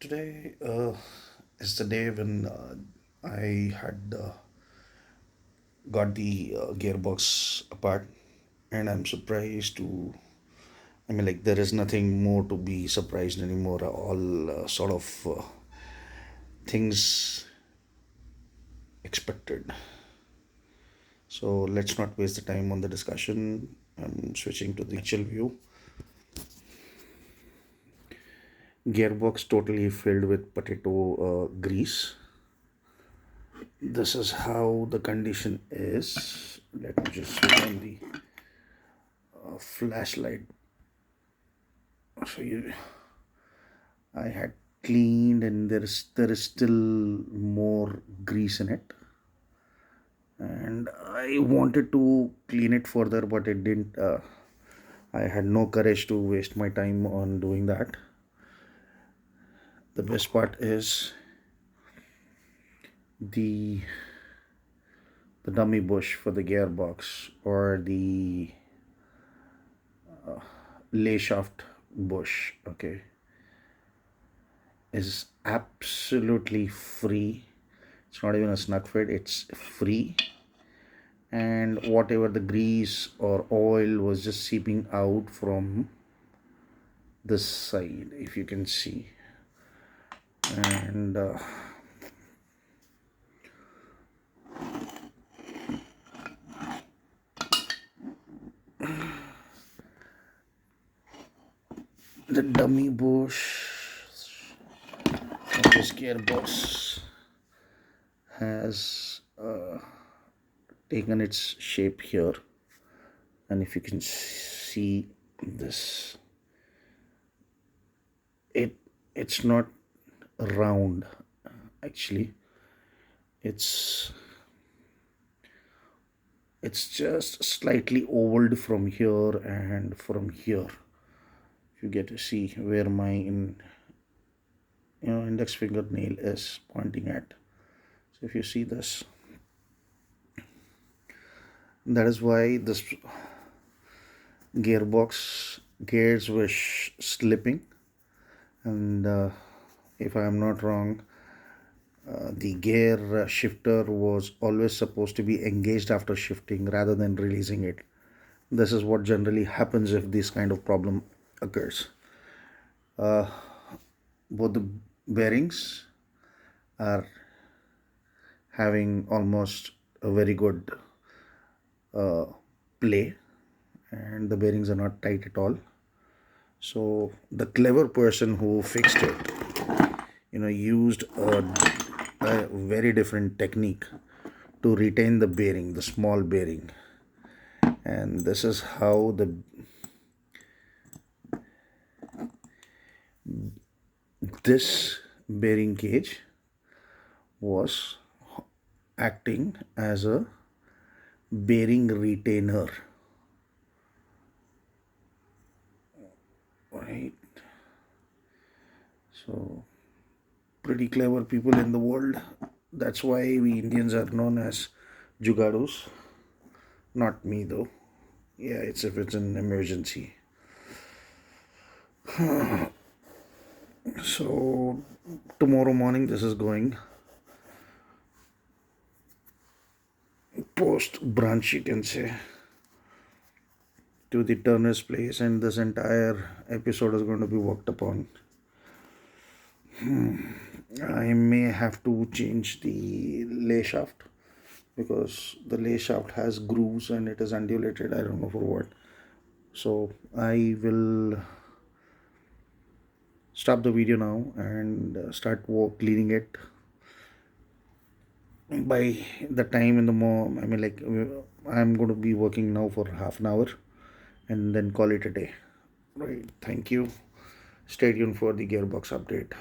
Today is the day when I had got the gearbox apart, and I'm surprised to. There is nothing more to be surprised anymore. All sort of things expected. So let's not waste the time on the discussion. I'm switching to the actual view. Gearbox totally filled with potato grease. This is how the condition is. Let me just switch on the flashlight. So I had cleaned, and there is still more grease in it, and I wanted to clean it further, but it didn't. I had no courage to waste my time on doing that. The best part is the dummy bush for the gearbox, or the lay shaft bush, okay, is absolutely free. It's not even a snug fit, it's free. And whatever the grease or oil was just seeping out from this side, if you can see. And the dummy bush of this gearbox has taken its shape here, and if you can see this, it's not round, actually. It's just slightly ovaled from here and from here. You get to see where my index fingernail is pointing at. So if you see this, that is why this gears were slipping. And if I am not wrong, the gear shifter was always supposed to be engaged after shifting rather than releasing it. This is what generally happens if this kind of problem occurs. Both the bearings are having almost a very good play, and the bearings are not tight at all. So the clever person who fixed it, used a very different technique to retain the bearing, the small bearing. And this is how this bearing cage was acting as a bearing retainer, right? So pretty clever people in the world. That's why we Indians are known as jugadus. Not me though. Yeah, if it's an emergency. So tomorrow morning this is going post brunch, you can say, to the Turner's place, and this entire episode is going to be worked upon. I may have to change the lay shaft, because the lay shaft has grooves and it is undulated. I don't know for what. So I will stop the video now and start cleaning it. By the time in the morning, I'm going to be working now for half an hour and then call it a day. Right. Thank you. Stay tuned for the gearbox update.